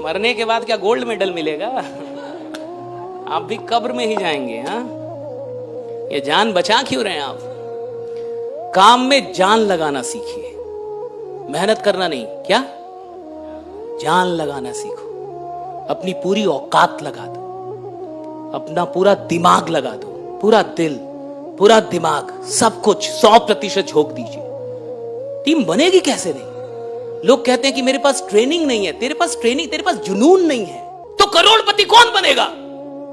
मरने के बाद क्या गोल्ड मेडल मिलेगा? आप भी कब्र में ही जाएंगे। हाँ, ये जान बचा क्यों रहे हैं आप? काम में जान लगाना सीखिए, मेहनत करना नहीं। क्या? जान लगाना सीखो। अपनी पूरी औकात लगा दो, अपना पूरा दिमाग लगा दो, पूरा दिल, पूरा दिमाग, सब कुछ 100% झोंक दीजिए। टीम बनेगी कैसे नहीं? लोग कहते हैं कि मेरे पास ट्रेनिंग नहीं है। तेरे पास ट्रेनिंग, तेरे पास जुनून नहीं है तो करोड़पति कौन बनेगा?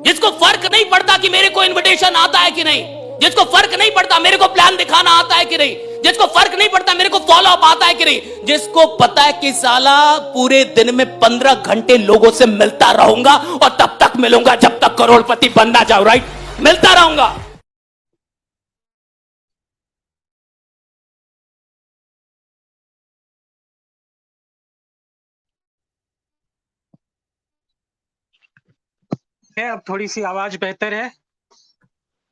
जिसको फर्क नहीं पड़ता कि मेरे को इनविटेशन आता है कि नहीं, जिसको फर्क नहीं पड़ता मेरे को प्लान दिखाना आता है कि नहीं, जिसको फर्क नहीं पड़ता मेरे को फॉलो अप आता है कि नहीं, जिसको पता है कि साला पूरे दिन में 15 घंटे लोगों से मिलता रहूंगा और तब तक मिलूंगा जब तक करोड़पति बनना जाऊं। राइट, मिलता रहूंगा। है अब थोड़ी सी आवाज बेहतर है?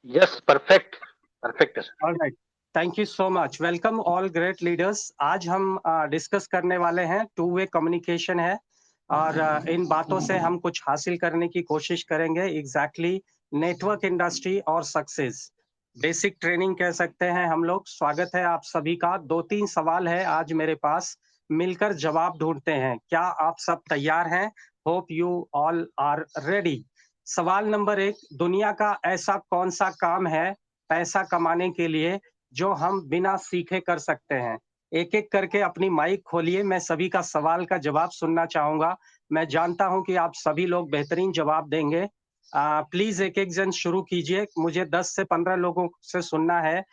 यस, परफेक्ट परफेक्ट है sir. Alright, thank you so much. Welcome all great leaders. आज हम डिस्कस करने वाले हैं टू वे कम्युनिकेशन है, और इन बातों से हम कुछ हासिल करने की कोशिश करेंगे। एग्जैक्टली नेटवर्क इंडस्ट्री और सक्सेस, बेसिक ट्रेनिंग कह सकते हैं हम लोग। स्वागत है आप सभी का। 2-3 सवाल है आज मेरे पास, मिलकर जवाब ढूंढते हैं। क्या आप सब तैयार हैं? Hope you all are ready. सवाल नंबर 1, दुनिया का ऐसा कौन सा काम है पैसा कमाने के लिए जो हम बिना सीखे कर सकते हैं? एक एक करके अपनी माइक खोलिए, मैं सभी का सवाल का जवाब सुनना चाहूंगा। मैं जानता हूं कि आप सभी लोग बेहतरीन जवाब देंगे। प्लीज एक एक जन शुरू कीजिए। मुझे 10 से 15 लोगों से सुनना है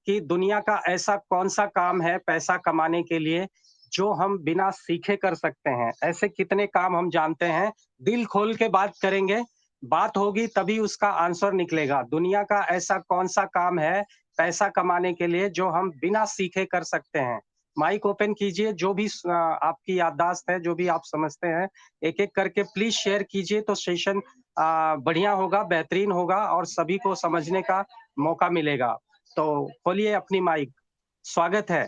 कि दुनिया का ऐसा कौन सा काम है पैसा कमाने के लिए जो हम बिना सीखे कर सकते हैं। ऐसे कितने काम हम जानते हैं? दिल खोल के बात करेंगे, बात होगी तभी उसका आंसर निकलेगा। दुनिया का ऐसा कौन सा काम है पैसा कमाने के लिए जो हम बिना सीखे कर सकते हैं? माइक ओपन कीजिए, जो भी आपकी याददाश्त है, जो भी आप समझते हैं, एक एक करके प्लीज शेयर कीजिए तो सेशन बढ़िया होगा, बेहतरीन होगा और सभी को समझने का मौका मिलेगा। तो खोलिए अपनी माइक। स्वागत है।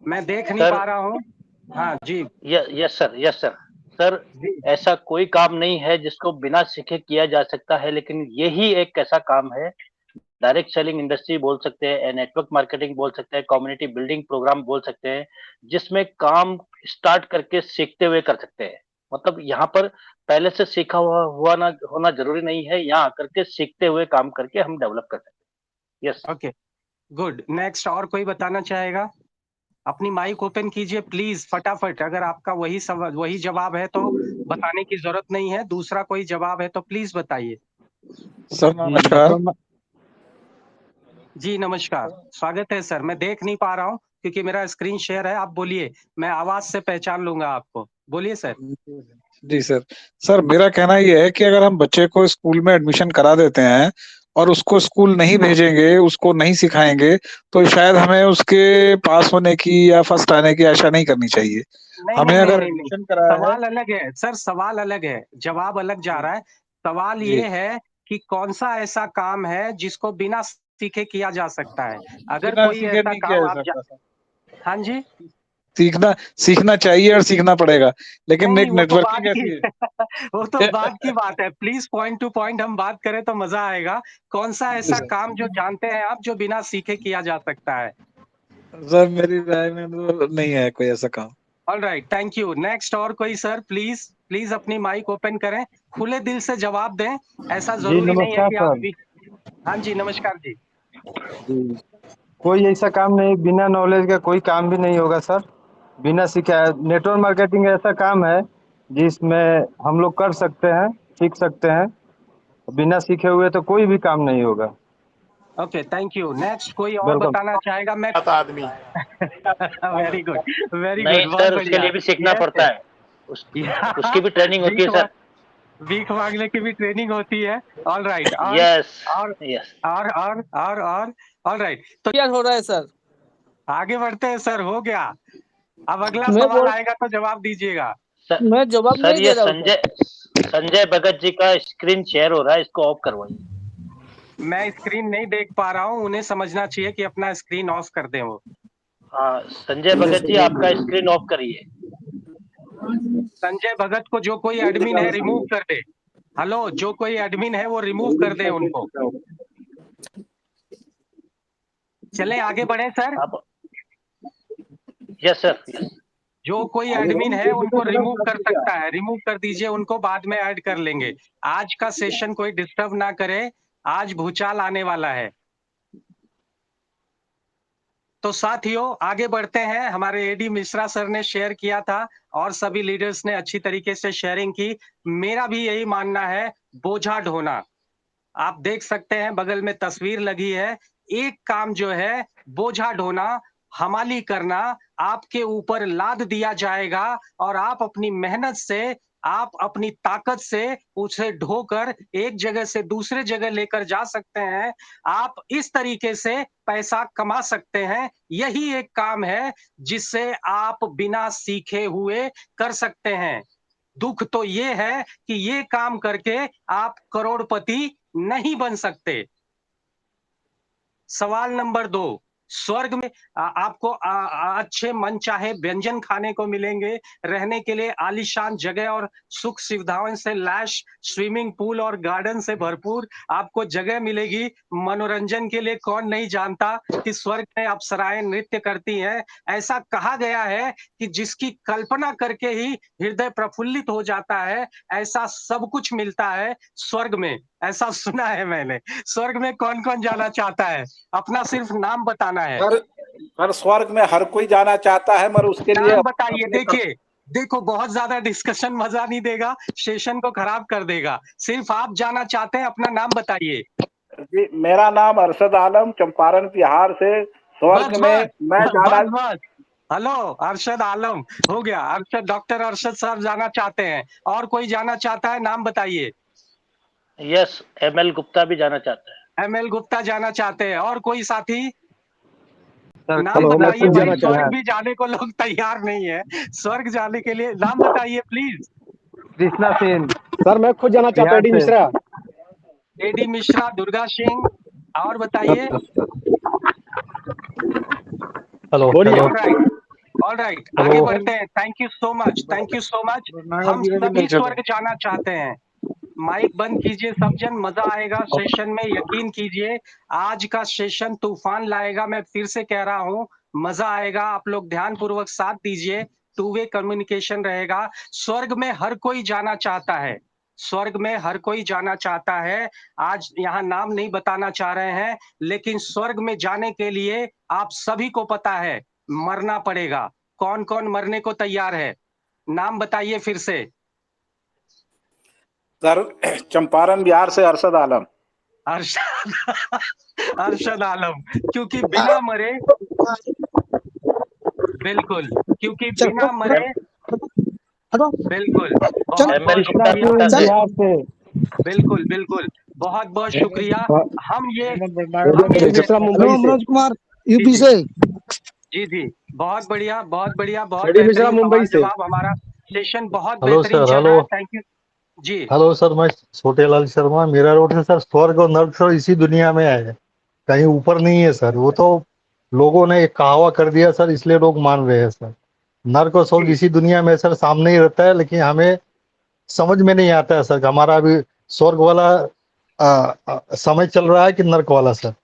मैं देख नहीं पा रहा हूँ। हाँ जी yes sir, yes sir. Sir, जी। ऐसा कोई काम नहीं है जिसको बिना सीखे किया जा सकता है, लेकिन यही एक ऐसा काम है। डायरेक्ट सेलिंग इंडस्ट्री बोल सकते हैं, नेटवर्क मार्केटिंग बोल सकते हैं, कम्युनिटी बिल्डिंग प्रोग्राम बोल सकते हैं, जिसमें काम स्टार्ट करके सीखते हुए कर सकते हैं। मतलब यहाँ पर पहले से सीखा हुआ ना होना जरूरी नहीं है, यहाँ आकर के सीखते हुए काम करके हम डेवलप कर सकते हैं। यस। Okay, good. नेक्स्ट और कोई बताना चाहेगा? अपनी माइक ओपन कीजिए प्लीज, फटाफट। अगर आपका वही सवाल वही जवाब है तो बताने की जरूरत नहीं है, दूसरा कोई जवाब है तो प्लीज बताइए। सर नमस्कार। जी नमस्कार, स्वागत है सर। मैं देख नहीं पा रहा हूँ क्योंकि मेरा स्क्रीन शेयर है। आप बोलिए, मैं आवाज से पहचान लूंगा आपको। बोलिए सर। जी सर। सर मेरा कहना यह है कि अगर हम बच्चे को स्कूल में एडमिशन करा देते हैं और उसको स्कूल नहीं भेजेंगे, उसको नहीं सिखाएंगे, तो शायद हमें उसके पास होने की या फर्स्ट आने की आशा नहीं करनी चाहिए। नहीं हमें नहीं नहीं अगर नहीं नहीं, एडमिशन कराया है। सवाल अलग है सर, सवाल अलग है, जवाब अलग जा रहा है। सवाल जी ये है कि कौन सा ऐसा काम है जिसको बिना सीखे किया जा सकता है? अगर बिना कोई सीखे ऐसा नहीं किया काम जा आप सकता सर। हाँ जी। सीखना सीखना चाहिए और सीखना पड़ेगा, नहीं लेकिन नहीं, एक वो तो बात नेटवर्किंग की ऐसी है। वो तो बात की बात है। प्लीज पॉइंट टू पॉइंट हम बात करें तो मजा आएगा। कौन सा जी ऐसा सर। काम जो जानते हैं आप जो बिना सीखे किया जा सकता है? सर मेरी राय में तो नहीं है कोई ऐसा काम। All right, thank you. Next और कोई सर? प्लीज प्लीज अपनी माइक ओपन करें, खुले दिल से जवाब दें। ऐसा जी जरूरी नहीं है नमस्कार कि आप सर। भी। हाँ जी नमस्कार जी। जी, कोई ऐसा काम नहीं, बिना नॉलेज का कोई काम भी नहीं होगा सर। बिना सीखा नेटवर्क मार्केटिंग ऐसा काम है जिसमें हम लोग कर सकते हैं, सीख सकते हैं। बिना सीखे हुए तो कोई भी काम नहीं होगा। Okay, thank you. नेक्स्ट कोई और वेलकम। बताना चाहेगा? मैं आदमी। वेरी गुड, वेरी नहीं गुड, बहुत सर, उसके बढ़िया। लिए भी सीखना पड़ता यस है। उसकी भी ट्रेनिंग होती है भीख सर। भीख मांगने की भी ट्रेनिंग होती है। All right, yes. और यस और ऑल राइट, तो क्या हो रहा है सर? आगे बढ़ते हैं सर। हो गया। अब अगला मैं सवाल बोल आएगा तो जवाब दीजिएगा। सर। मैं जवाब सर, नहीं ये दे रहा हूँ सर। संजय संजय भगत जी का स्क्रीन शेयर हो रहा है, इसको ऑफ करवाइए। मैं स्क्रीन नहीं देख पा रहा हूँ, उन्हें समझना चाहिए कि अपना स्क्रीन ऑफ कर दें वो। हाँ, संजय भगत जी आपका स्क्रीन ऑफ करिए। संजय भगत को जो कोई एडमिन है रिमूव कर दे। हेलो, जो कोई एडमिन है वो रिमूव कर दे उनको। चले आगे बढ़े सर। आप यस सर, यस। जो कोई एडमिन है उनको रिमूव कर सकता है, रिमूव कर दीजिए उनको, बाद में ऐड कर लेंगे। आज का सेशन कोई डिस्टर्ब ना करे, आज भूचाल आने वाला है। तो साथियों आगे बढ़ते हैं। हमारे एडी मिश्रा सर ने शेयर किया था और सभी लीडर्स ने अच्छी तरीके से शेयरिंग की। मेरा भी यही मानना है, बोझा ढोना। आप देख सकते हैं बगल में तस्वीर लगी है। एक काम जो है बोझा ढोना, हमाली करना, आपके ऊपर लाद दिया जाएगा और आप अपनी मेहनत से, आप अपनी ताकत से उसे ढोकर एक जगह से दूसरे जगह लेकर जा सकते हैं। आप इस तरीके से पैसा कमा सकते हैं। यही एक काम है जिससे आप बिना सीखे हुए कर सकते हैं। दुख तो ये है कि ये काम करके आप करोड़पति नहीं बन सकते। सवाल नंबर 2, स्वर्ग में आपको अच्छे मनचाहे व्यंजन खाने को मिलेंगे, रहने के लिए आलीशान जगह और सुख सुविधाओं से लैश स्विमिंग पूल और गार्डन से भरपूर आपको जगह मिलेगी। मनोरंजन के लिए कौन नहीं जानता कि स्वर्ग में अप्सराएं नृत्य करती हैं। ऐसा कहा गया है कि जिसकी कल्पना करके ही हृदय प्रफुल्लित हो जाता है, ऐसा सब कुछ मिलता है स्वर्ग में। ऐसा सुना है मैंने। स्वर्ग में कौन कौन जाना चाहता है? अपना सिर्फ नाम बताना है। हर स्वर्ग में हर कोई जाना चाहता है, मगर उसके लिए नाम बताइए। अपने देखिए, देखो बहुत ज्यादा डिस्कशन मजा नहीं देगा, सेशन को खराब कर देगा। सिर्फ आप जाना चाहते हैं, अपना नाम बताइए। जी, मेरा नाम अरशद आलम, चंपारण बिहार से। स्वर्ग बस में बस मैं जाना। बस बस। हेलो, अरशद आलम हो गया। अरशद, डॉक्टर अरशद साहब जाना चाहते हैं। और कोई जाना चाहता है? नाम बताइए। यस, एमएल गुप्ता भी जाना चाहता है। एमएल गुप्ता जाना चाहते हैं। और कोई साथी? सर नाम मैं बताइए खुद भाई, जाना चाहता स्वर्ग हूँ। भी जाने को लोग तैयार नहीं है। स्वर्ग जाने के लिए नाम बताइए प्लीज। कृष्णा सेन सर मैं खुद जाना चाहता हूँ, बिहार डी से। मिश्रा। एडी मिश्रा, दुर्गा सिंह। और बताइए। हेलो बोलिए। Hello all right, all right, आगे हेलो। बढ़ते हैं। Thank you so much, thank you so much. नागर हम जी भी सभी नहीं चले। स्वर्ग जाना चाहते हैं। माइक बंद कीजिए सब जन, मजा आएगा सेशन में, यकीन कीजिए। आज का सेशन तूफान लाएगा। मैं फिर से कह रहा हूं, मजा आएगा। आप लोग ध्यान पूर्वक साथ दीजिए। टू वे कम्युनिकेशन रहेगा। स्वर्ग में हर कोई जाना चाहता है, स्वर्ग में हर कोई जाना चाहता है। आज यहाँ नाम नहीं बताना चाह रहे हैं, लेकिन स्वर्ग में जाने के लिए आप सभी को पता है मरना पड़ेगा। कौन कौन मरने को तैयार है? नाम बताइए फिर से। सर, चंपारण बिहार से अरशद आलम। अरशद अरशद आलम, क्योंकि बिना मरे, बिल्कुल, क्योंकि बिना मरे, बिल्कुल। बहुत एमएल बहुत गुप्ता भी शुक्रिया। बता दे। बिहार से। बिल्कुल बिल्कुल, बहुत बहुत शुक्रिया। हम ये हम एडी ये मिश्रा मुंबई से। कुमार जी यूपी जी से। जी जी, बहुत बढ़िया, बहुत बढ़िया, बहुत एडी मिश्रा बेहतरीन मुंबई सवाल से। जवाब। हमारा सेशन बहुत हेलो बेहतरीन सर। चल हेलो। रहा है। थैंक यू जी। हेलो सर, मैं छोटेलाल शर्मा, मीरा रोड से। सर, स्वर्ग और नर्क सर इसी दुनिया में है, कहीं ऊपर नहीं है सर। वो तो लोगों ने एक कहावा कर दिया सर, इसलिए लोग मान रहे हैं सर। नर्क और स्वर्ग जी इसी दुनिया में सर, सामने ही रहता है, लेकिन हमें समझ में नहीं आता है सर कि हमारा अभी स्वर्ग वाला समय चल रहा है कि नर्क वाला सर।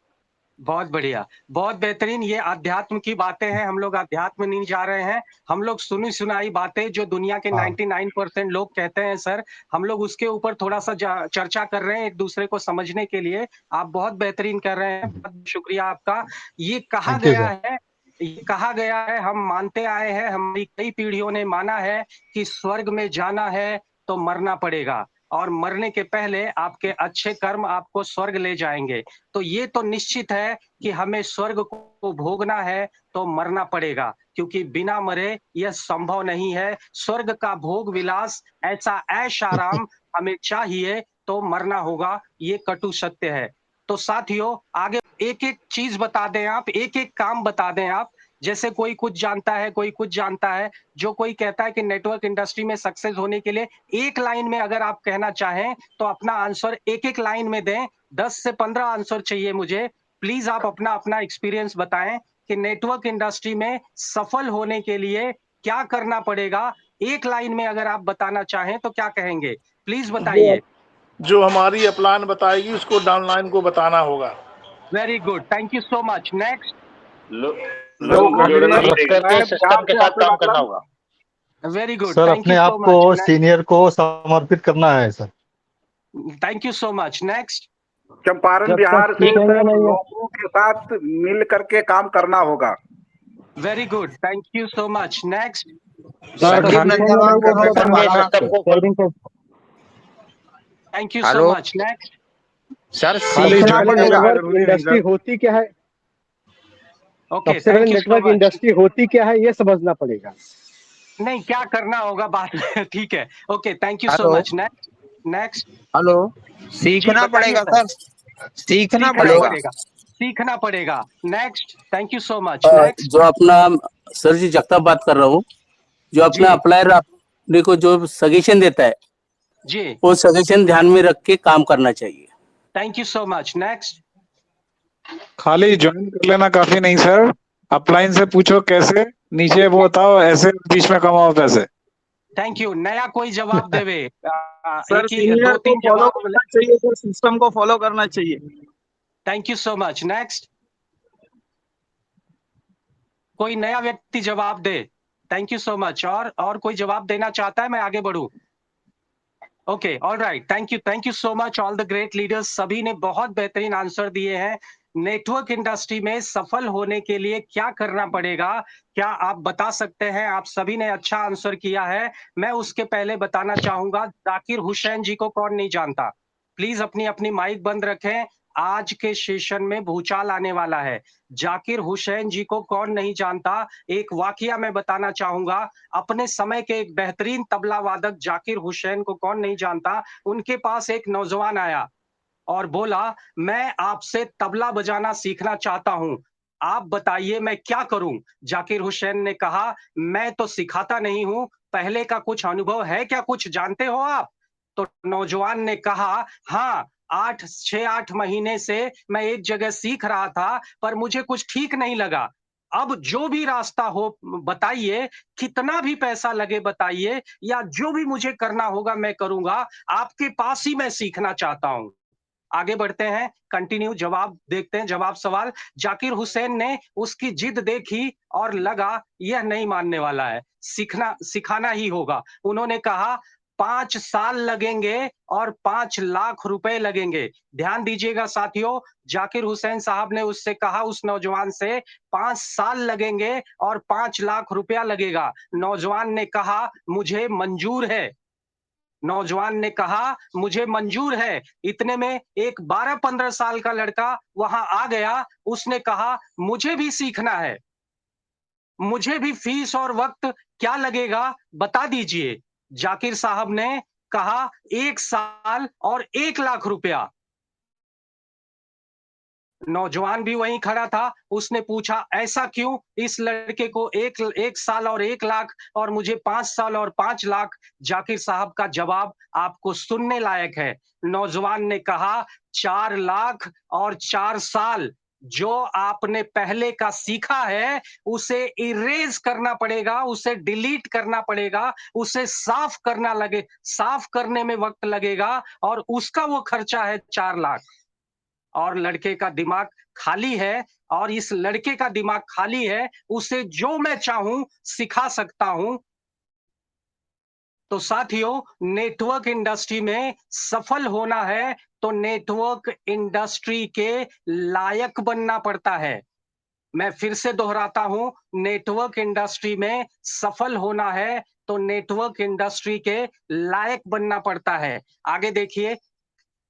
बहुत बढ़िया, बहुत बेहतरीन। ये अध्यात्म की बातें हैं। हम लोग अध्यात्म नहीं जा रहे हैं, हम लोग सुनी सुनाई बातें जो दुनिया के हाँ। 99% लोग कहते हैं सर, हम लोग उसके ऊपर थोड़ा सा चर्चा कर रहे हैं एक दूसरे को समझने के लिए। आप बहुत बेहतरीन कर रहे हैं, बहुत शुक्रिया आपका। ये कहा थैंक यू गया सर। है, ये कहा गया है, हम मानते आए हैं, हमारी कई पीढ़ियों ने माना है कि स्वर्ग में जाना है तो मरना पड़ेगा, और मरने के पहले आपके अच्छे कर्म आपको स्वर्ग ले जाएंगे। तो ये तो निश्चित है कि हमें स्वर्ग को भोगना है तो मरना पड़ेगा, क्योंकि बिना मरे यह संभव नहीं है। स्वर्ग का भोग विलास, ऐसा ऐश आराम हमें चाहिए तो मरना होगा, ये कटु सत्य है। तो साथियों आगे एक एक चीज बता दें आप, एक एक काम बता दें आप। जैसे कोई कुछ जानता है, कोई कुछ जानता है। जो कोई कहता है कि नेटवर्क इंडस्ट्री में सक्सेस होने के लिए एक लाइन में अगर आप कहना चाहें तो अपना आंसर एक एक लाइन में दें। 10 से 15 आंसर चाहिए मुझे। प्लीज आप अपना अपना एक्सपीरियंस बताएं कि नेटवर्क इंडस्ट्री में सफल होने के लिए क्या करना पड़ेगा। एक लाइन में अगर आप बताना चाहें तो क्या कहेंगे, प्लीज बताइए। जो हमारी अपलाइन बताएगी उसको डाउनलाइन को बताना होगा। Very good, thank you so much. Next. लोगों को कनेक्ट करके सिस्टम के साथ काम करना होगा। वेरी गुड, सर थैंक अपने यू आप सो को मच। सीनियर को समर्पित करना है sir. Thank you so much. Next. Champaran जब तक बिहार से सीखेंगे सर नहीं है। लोगों के साथ मिल करके काम करना होगा। Very good, thank you so much. Next. जब सर तक खाली सीखेंगे जवाब नहीं को तब तक करके हमारा सिस्टम को शेयरिंग को thank you so hello much. Next. Sir खाली सबसे सीखना पहले जवाब पड़ेगा। नेटवर्क इंडस्ट्री होती क्या है, ओके, सबसे पहले thank you so network much. Industry होती क्या है ये समझना पड़ेगा। नहीं, क्या करना होगा बाद में, ठीक है। Okay, thank you so hello much. Next. Next. Hello जी सीखना बताइए पड़ेगा सर। सर, सीखना सीखना पड़ेगा। पड़ेगा, सीखना पड़ेगा। Next, thank you so much. Next. जो अपना सर जी जगताप बात कर रहा हूँ, जो जी अपना अप्लायर अपने को जो सजेशन देता है जी, वो सजेशन ध्यान में रख के काम करना चाहिए। Thank you so much. Next. खाली ज्वाइन कर लेना काफी नहीं सर, अपलाइन से पूछो कैसे, नीचे वो बताओ ऐसे बीच में कमाओ पैसे। Thank you. नया कोई जवाब देवे। सर एक ही सीनियर दो को तीन फॉलो जवाब। करना चाहिए सर, सिस्टम को फॉलो करना चाहिए। Thank you so much. Next. कोई नया व्यक्ति जवाब दे। Thank you so much. और कोई जवाब देना चाहता है, मैं आगे बढ़ूं। Okay, all right, thank you so much all the great leaders. सभी ने बहुत बेहतरीन आंसर दिए हैं। नेटवर्क इंडस्ट्री में सफल होने के लिए क्या करना पड़ेगा, क्या आप बता सकते हैं? आप सभी ने अच्छा आंसर किया है। मैं उसके पहले बताना चाहूंगा, जाकिर हुसैन जी को कौन नहीं जानता? प्लीज अपनी अपनी माइक बंद रखें। आज के सेशन में भूचाल आने वाला है। जाकिर हुसैन जी को कौन नहीं जानता? एक वाकया मैं बताना चाहूंगा। अपने समय के एक बेहतरीन तबला वादक जाकिर हुसैन को कौन नहीं जानता? उनके पास एक नौजवान आया और बोला, मैं आपसे तबला बजाना सीखना चाहता हूं, आप बताइए मैं क्या करूं? जाकिर हुसैन ने कहा, मैं तो सिखाता नहीं हूं, पहले का कुछ अनुभव है क्या, कुछ जानते हो आप? तो नौजवान ने कहा, हाँ, 8 महीने से मैं एक जगह सीख रहा था, पर मुझे कुछ ठीक नहीं लगा। अब जो भी रास्ता हो बताइए, कितना भी पैसा लगे बताइए, या जो भी मुझे करना होगा मैं करूंगा, आपके पास ही मैं सीखना चाहता हूं। आगे बढ़ते हैं, कंटिन्यू जवाब देखते हैं, जवाब सवाल। जाकिर हुसैन ने उसकी जिद देखी और लगा यह नहीं मानने वाला है, सिखाना ही होगा। उन्होंने कहा 5 साल लगेंगे और 5 लाख रुपए लगेंगे। ध्यान दीजिएगा साथियों, जाकिर हुसैन साहब ने उससे कहा, उस नौजवान से, 5 साल लगेंगे और 5 लाख रुपया लगेगा। नौजवान ने कहा, मुझे मंजूर है। नौजवान ने कहा, मुझे मंजूर है। इतने में एक 12-15 साल का लड़का वहां आ गया। उसने कहा, मुझे भी सीखना है, मुझे भी फीस और वक्त क्या लगेगा बता दीजिए। जाकिर साहब ने कहा, 1 साल और 1 लाख रुपया। नौजवान भी वहीं खड़ा था। उसने पूछा, ऐसा क्यों? इस लड़के को एक साल और 1 लाख और मुझे 5 साल और 5 लाख। जाकिर साहब का जवाब आपको सुनने लायक है। नौजवान ने कहा, 4 लाख और 4 साल। जो आपने पहले का सीखा है उसे इरेज करना पड़ेगा, उसे डिलीट करना पड़ेगा, उसे साफ करने में वक्त लगेगा, और उसका वो खर्चा है 4 लाख। और लड़के का दिमाग खाली है, और इस लड़के का दिमाग खाली है, उसे जो मैं चाहूं सिखा सकता हूं। तो साथियों, नेटवर्क इंडस्ट्री में सफल होना है तो नेटवर्क इंडस्ट्री के लायक बनना पड़ता है। मैं फिर से दोहराता हूं, नेटवर्क इंडस्ट्री में सफल होना है तो नेटवर्क इंडस्ट्री के लायक बनना पड़ता है। आगे देखिए,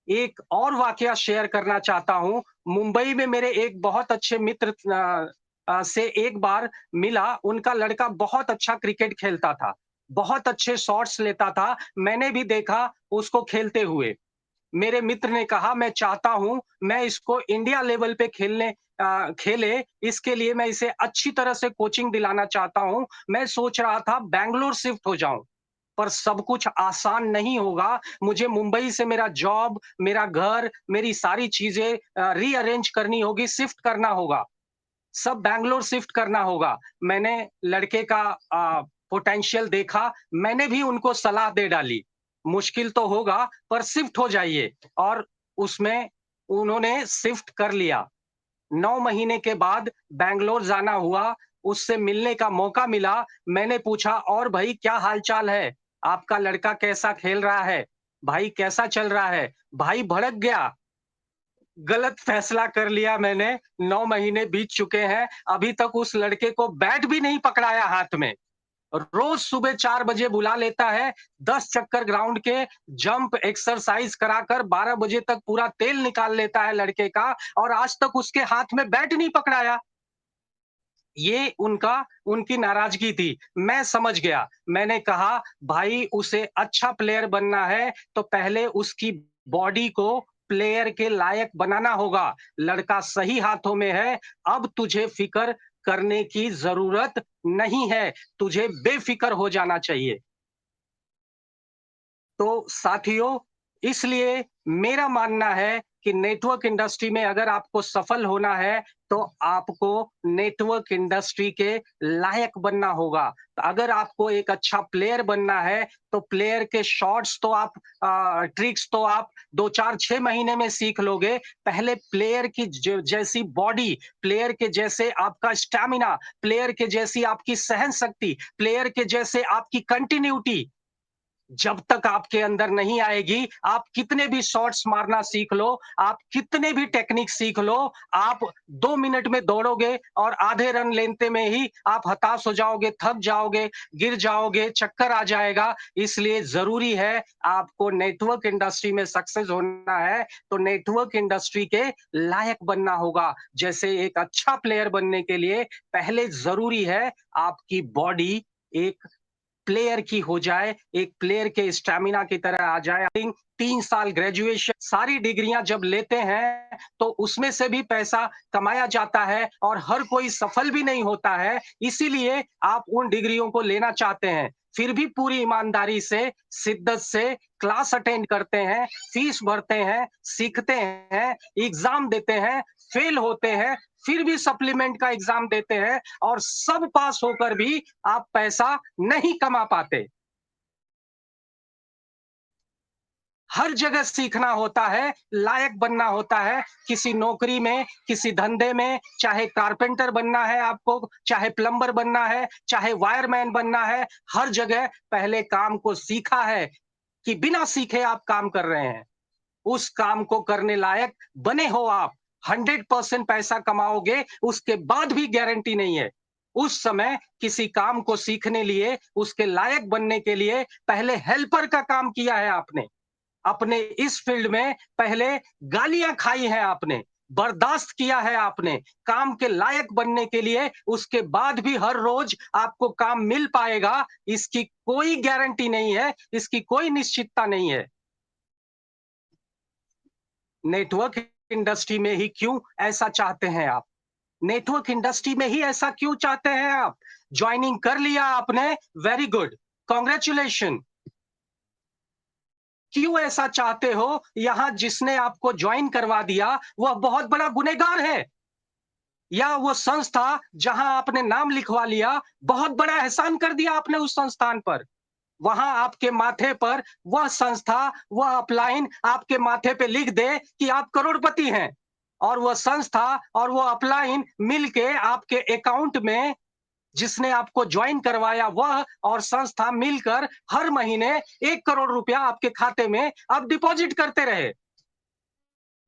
एक और वाकया शेयर करना चाहता हूं। मुंबई में मेरे एक बहुत अच्छे मित्र से एक बार मिला। उनका लड़का बहुत अच्छा क्रिकेट खेलता था, बहुत अच्छे शॉट्स लेता था। मैंने भी देखा उसको खेलते हुए। मेरे मित्र ने कहा, मैं चाहता हूं मैं इसको इंडिया लेवल पे खेले, इसके लिए मैं इसे अच्छी तरह से कोचिंग दिलाना चाहता हूं। मैं सोच रहा था बैंगलोर शिफ्ट हो जाऊं, पर सब कुछ आसान नहीं होगा। मुझे मुंबई से मेरा जॉब, मेरा घर, मेरी सारी चीजें रीअरेंज करनी होगी, शिफ्ट करना होगा, सब बैंगलोर शिफ्ट करना होगा। मैंने लड़के का पोटेंशियल देखा, मैंने भी उनको सलाह दे डाली, मुश्किल तो होगा पर शिफ्ट हो जाइए, और उसमें उन्होंने शिफ्ट कर लिया। 9 महीने के बाद बैंगलोर जाना हुआ, उससे मिलने का मौका मिला। मैंने पूछा, और भाई क्या हालचाल है? आपका लड़का कैसा खेल रहा है? भाई कैसा चल रहा है? भाई भड़क गया, गलत फैसला कर लिया मैंने, 9 महीने बीत चुके हैं, अभी तक उस लड़के को बैट भी नहीं पकड़ाया हाथ में। रोज सुबह 4 बजे बुला लेता है, 10 चक्कर ग्राउंड के जंप एक्सरसाइज कराकर 12 बजे तक पूरा तेल निकाल लेता है लड़के का, और आज तक उसके हाथ में बैट नहीं पकड़ाया। ये उनकी नाराजगी थी। मैं समझ गया। मैंने कहा, भाई उसे अच्छा प्लेयर बनना है तो पहले उसकी बॉडी को प्लेयर के लायक बनाना होगा। लड़का सही हाथों में है, अब तुझे फिक्र करने की जरूरत नहीं है, तुझे बेफिक्र हो जाना चाहिए। तो साथियों, इसलिए मेरा मानना है कि नेटवर्क इंडस्ट्री में अगर आपको सफल होना है तो आपको नेटवर्क इंडस्ट्री के लायक बनना होगा। तो अगर आपको एक अच्छा प्लेयर बनना है तो प्लेयर के शॉट्स तो आप ट्रिक्स तो आप 2 4 6 महीने में सीख लोगे। पहले प्लेयर की जैसी बॉडी, प्लेयर के जैसे आपका स्टैमिना, प्लेयर के जैसी आपकी सहन शक्ति, प्लेयर के जैसे आपकी कंटिन्यूटी जब तक आपके अंदर नहीं आएगी, आप कितने भी शॉट्स मारना सीख लो, आप कितने भी टेक्निक सीख लो, आप 2 मिनट में दौड़ोगे और आधे रन लेते में ही आप हताश हो जाओगे, थक जाओगे, गिर जाओगे, चक्कर आ जाएगा। इसलिए जरूरी है, आपको नेटवर्क इंडस्ट्री में सक्सेस होना है तो नेटवर्क इंडस्ट्री के लायक बनना होगा। जैसे एक अच्छा प्लेयर बनने के लिए पहले जरूरी है आपकी बॉडी एक प्लेयर की हो जाए, एक प्लेयर के स्टैमिना की तरह आ जाए। 3 साल ग्रेजुएशन, सारी डिग्रियां जब लेते हैं तो उसमें से भी पैसा कमाया जाता है और हर कोई सफल भी नहीं होता है। इसीलिए आप उन डिग्रियों को लेना चाहते हैं, फिर भी पूरी ईमानदारी से, शिद्दत से क्लास अटेंड करते हैं, फीस भरते हैं, सीखते हैं, एग्जाम देते हैं, फेल होते हैं, फिर भी सप्लीमेंट का एग्जाम देते हैं, और सब पास होकर भी आप पैसा नहीं कमा पाते। हर जगह सीखना होता है, लायक बनना होता है, किसी नौकरी में, किसी धंधे में, चाहे कारपेंटर बनना है आपको, चाहे प्लम्बर बनना है, चाहे वायरमैन बनना है, हर जगह पहले काम को सीखा है कि बिना सीखे आप काम कर रहे हैं। उस काम को करने लायक बने हो आप, 100% पैसा कमाओगे, उसके बाद भी गारंटी नहीं है। उस समय किसी काम को सीखने लिए, उसके लायक बनने के लिए पहले हेल्पर का काम किया है आपने। अपने इस फील्ड में पहले गालियां खाई हैं आपने, बर्दाश्त किया है आपने काम के लायक बनने के लिए। उसके बाद भी हर रोज आपको काम मिल पाएगा, इसकी कोई गारंटी नहीं है, इसकी कोई निश्चितता नहीं है। नेटवर्क इंडस्ट्री में ही क्यों ऐसा चाहते हैं आप? नेटवर्क इंडस्ट्री में ही ऐसा क्यों चाहते हैं आप? ज्वाइनिंग कर लिया आपने, वेरी गुड, कॉन्ग्रेचुलेशन। क्यों ऐसा चाहते हो? यहां जिसने आपको ज्वाइन करवा दिया वह बहुत बड़ा गुनहगार है, या वो संस्था जहां आपने नाम लिखवा लिया, बहुत बड़ा एहसान कर दिया आपने उस संस्थान पर। वहां आपके माथे पर वह संस्था, वह अपलाइन आपके माथे पे लिख दे कि आप करोड़पति हैं, और वह संस्था और वह अपलाइन मिलके आपके अकाउंट में, जिसने आपको ज्वाइन करवाया वह और संस्था मिलकर हर महीने 1 करोड़ रुपया आपके खाते में आप डिपॉजिट करते रहे।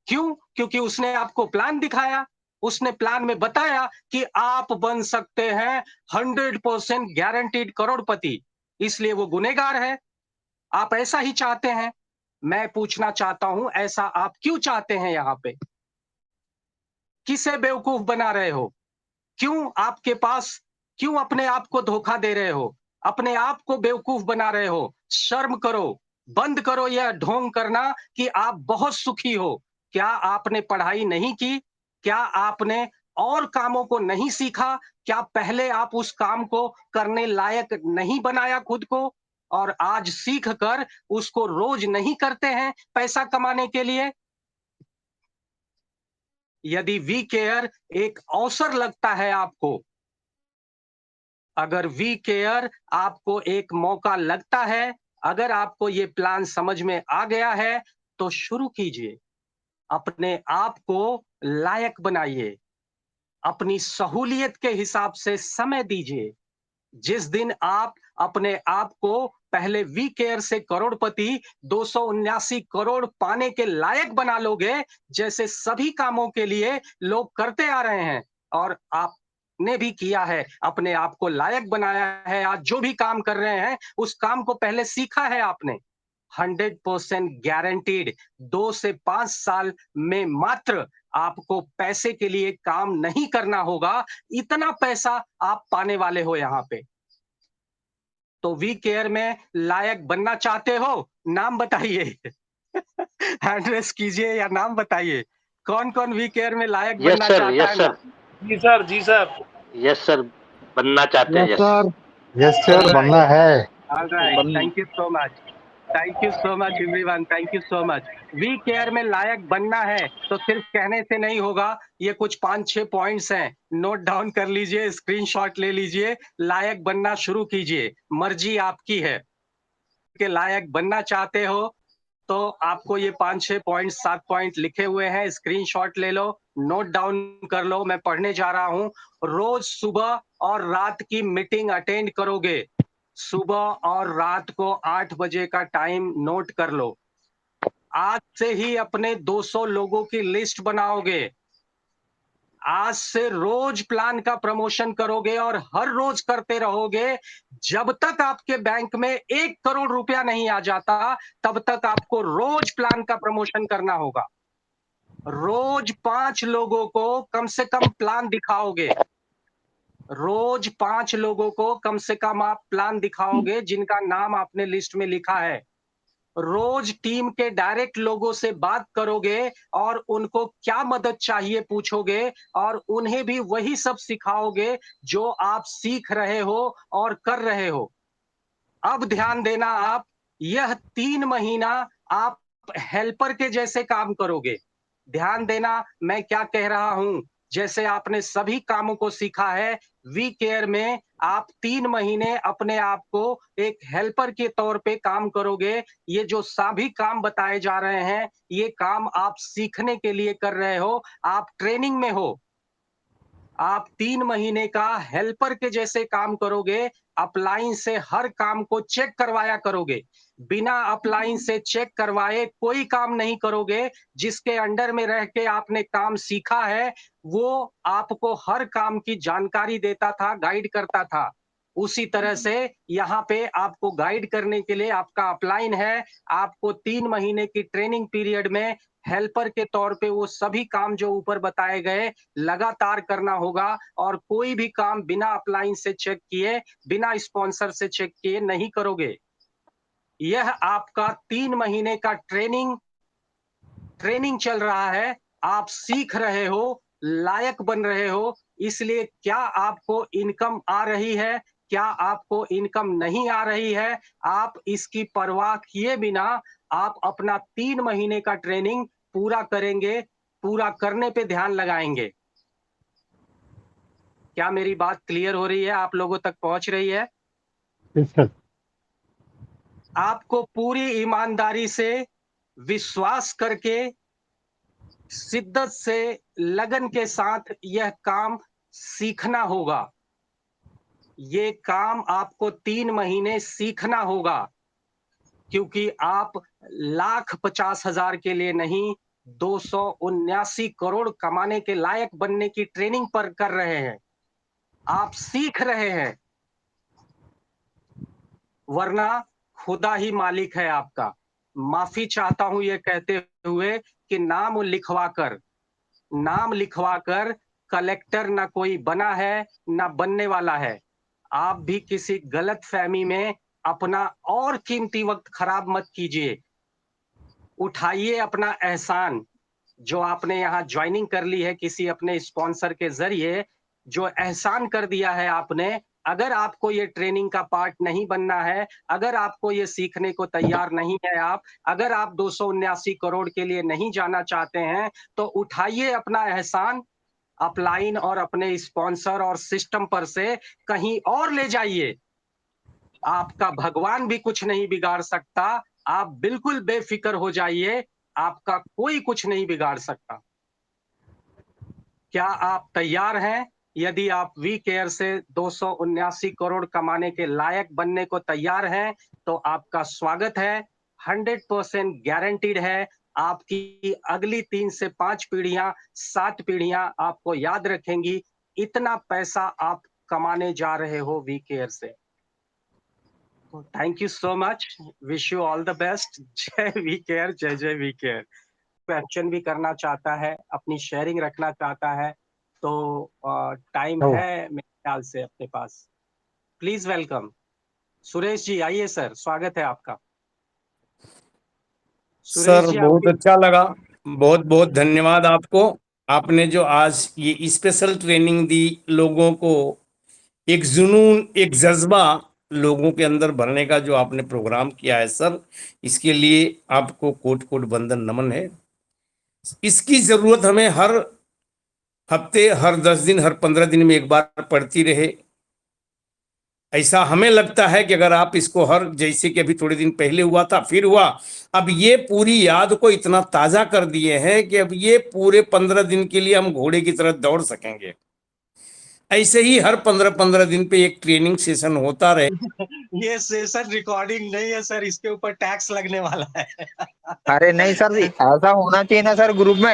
क्यों? क्योंकि उसने आपको प्लान दिखाया, उसने प्लान में बताया कि आप बन सकते हैं 100% गारंटीड करोड़पति, इसलिए वो गुनहगार है। आप ऐसा ही चाहते हैं? मैं पूछना चाहता हूं, ऐसा आप क्यों चाहते हैं? यहां पे किसे बेवकूफ बना रहे हो? क्यों आपके पास, क्यों अपने आप को धोखा दे रहे हो? अपने आप को बेवकूफ बना रहे हो? शर्म करो, बंद करो यह ढोंग करना कि आप बहुत सुखी हो। क्या आपने पढ़ाई नहीं की? क्या आपने और कामों को नहीं सीखा? क्या पहले आप उस काम को करने लायक नहीं बनाया खुद को, और आज सीख कर उसको रोज नहीं करते हैं पैसा कमाने के लिए? यदि वी केयर एक अवसर लगता है आपको, अगर वी केयर आपको एक मौका लगता है, अगर आपको ये प्लान समझ में आ गया है, तो शुरू कीजिए। अपने आप को लायक बनाइए। अपनी सहूलियत के हिसाब से समय दीजिए। जिस दिन आप अपने आप को पहले वी केयर से करोड़पति 279 करोड़ पाने के लायक बना लोगे, जैसे सभी कामों के लिए लोग करते आ रहे हैं और आपने भी किया है, अपने आप को लायक बनाया है। आज जो भी काम कर रहे हैं, उस काम को पहले सीखा है आपने। 100% गारंटीड 2 से 5 साल में मात्र आपको पैसे के लिए काम नहीं करना होगा, इतना पैसा आप पाने वाले हो यहां पे। तो वी केयर में लायक बनना चाहते हो? नाम बताइए। हैंड रेस कीजिए या नाम बताइए। कौन-कौन वी केयर में लायक यस बनना सर, चाहता यस है सर, ना? जी सर यस सर, बनना चाहते हैं, yes yes. Sir, yes sir, alright, बनना है। Alright. Thank you so much. Thank you so much everyone, thank you so much. We care में लायक बनना है तो सिर्फ कहने से नहीं होगा। ये कुछ 5-6 पॉइंट्स हैं, नोट डाउन कर लीजिए, स्क्रीनशॉट ले लीजिए, लायक बनना शुरू कीजिए। मर्जी आपकी है के लायक बनना चाहते हो तो आपको ये 5-6 पॉइंट 7 पॉइंट लिखे हुए हैं, स्क्रीनशॉट ले लो, नोट डाउन कर लो। मैं पढ़ने जा रहा हूं। रोज सुबह और रात की मीटिंग अटेंड करोगे। सुबह और रात को 8 बजे का टाइम नोट कर लो। आज से ही अपने 200 लोगों की लिस्ट बनाओगे। आज से रोज प्लान का प्रमोशन करोगे और हर रोज करते रहोगे। जब तक आपके बैंक में 1 करोड़ रुपया नहीं आ जाता, तब तक आपको रोज प्लान का प्रमोशन करना होगा। रोज 5 लोगों को कम से कम प्लान दिखाओगे। रोज 5 लोगों को कम से कम आप प्लान दिखाओगे जिनका नाम आपने लिस्ट में लिखा है। रोज टीम के डायरेक्ट लोगों से बात करोगे और उनको क्या मदद चाहिए पूछोगे और उन्हें भी वही सब सिखाओगे जो आप सीख रहे हो और कर रहे हो। अब ध्यान देना आप, यह 3 महीना आप हेल्पर के जैसे काम करोगे। ध्यान देना मैं क्या कह रहा हूं। जैसे आपने सभी कामों को सीखा है, वी केयर में आप 3 महीने अपने आप को एक हेल्पर के तौर पे काम करोगे। ये जो सभी काम बताए जा रहे हैं, ये काम आप सीखने के लिए कर रहे हो, आप ट्रेनिंग में हो। आप 3 महीने का हेल्पर के जैसे काम करोगे। अपलाइन से हर काम को चेक करवाया करोगे। बिना अपलाइन से चेक करवाए कोई काम नहीं करोगे। जिसके अंडर में रह के आपने काम सीखा है, वो आपको हर काम की जानकारी देता था, गाइड करता था। उसी तरह से यहाँ पे आपको गाइड करने के लिए आपका अपलाइन है। आपको 3 महीने की ट्रेनिंग पीरियड में हेल्पर के तौर पे वो सभी काम जो ऊपर बताए गए लगातार करना होगा और कोई भी काम बिना अपलाइन से चेक किए, बिना स्पॉन्सर से चेक किए नहीं करोगे। यह आपका 3 महीने का ट्रेनिंग चल रहा है। आप सीख रहे हो, लायक बन रहे हो। इसलिए क्या आपको इनकम आ रही है, क्या आपको इनकम नहीं आ रही है, आप इसकी परवाह किए बिना आप अपना 3 महीने का ट्रेनिंग पूरा करेंगे, पूरा करने पे ध्यान लगाएंगे। क्या मेरी बात क्लियर हो रही है? आप लोगों तक पहुंच रही है? Yes sir. आपको पूरी ईमानदारी से विश्वास करके शिद्दत से लगन के साथ यह काम सीखना होगा। ये काम आपको 3 महीने सीखना होगा, क्योंकि आप 1,50,000 के लिए नहीं, 279 करोड़ कमाने के लायक बनने की ट्रेनिंग पर कर रहे हैं। आप सीख रहे हैं, वरना खुदा ही मालिक है आपका। माफी चाहता हूं ये कहते हुए कि नाम लिखवाकर कलेक्टर ना कोई बना है, ना बनने वाला है। आप भी किसी गलत फहमी में अपना और कीमती वक्त खराब मत कीजिए। उठाइए अपना एहसान। जो आपने यहाँ ज्वाइनिंग कर ली है किसी अपने स्पॉन्सर के जरिए, जो एहसान कर दिया है आपने, अगर आपको ये ट्रेनिंग का पार्ट नहीं बनना है, अगर आपको ये सीखने को तैयार नहीं है आप, अगर आप 279 करोड़ के लिए नहीं जाना चाहते हैं, तो उठाइए अपना एहसान अपलाइन और अपने स्पॉन्सर और सिस्टम पर से कहीं और ले जाइए। आपका भगवान भी कुछ नहीं बिगाड़ सकता। आप बिल्कुल बेफिक्र हो जाइए, आपका कोई कुछ नहीं बिगाड़ सकता। क्या आप तैयार हैं? यदि आप वी केयर से 279 करोड़ कमाने के लायक बनने को तैयार हैं, तो आपका स्वागत है। 100% गारंटीड है। आपकी अगली 3 से 5 पीढ़ियां, 7 पीढ़ियां आपको याद रखेंगी। इतना पैसा आप कमाने जा रहे हो वी केयर से। Thank you so much. Wish you all the best. जय वी केयर, जय जय वी केयर। क्वेश्चन भी करना चाहता है, अपनी शेयरिंग रखना चाहता है, तो टाइम है मेरे ख्याल से अपने पास। प्लीज वेलकम सुरेश जी, आइए सर, स्वागत है आपका। सर बहुत अच्छा लगा, बहुत बहुत धन्यवाद आपको। आपने जो आज ये स्पेशल ट्रेनिंग दी लोगों को, एक जुनून, एक जज्बा लोगों के अंदर भरने का जो आपने प्रोग्राम किया है सर, इसके लिए आपको कोट कोट वंदन नमन है। इसकी जरूरत हमें हर हफ्ते, हर 10 दिन, हर 15 दिन में एक बार पड़ती रहे, ऐसा हमें लगता है कि अगर आप इसको हर, जैसे कि अभी थोड़े दिन पहले हुआ था, फिर हुआ, अब ये पूरी याद को इतना ताजा कर दिए हैं कि अब ये पूरे 15 दिन के लिए हम घोड़े की तरह दौड़ सकेंगे। ऐसे ही हर 15-15 दिन पे एक ट्रेनिंग सेशन होता रहे। ये सेशन रिकॉर्डिंग नहीं है सर, इसके ऊपर टैक्स लगने वाला है। अरे नहीं सर, ऐसा होना चाहिए ना सर ग्रुप में।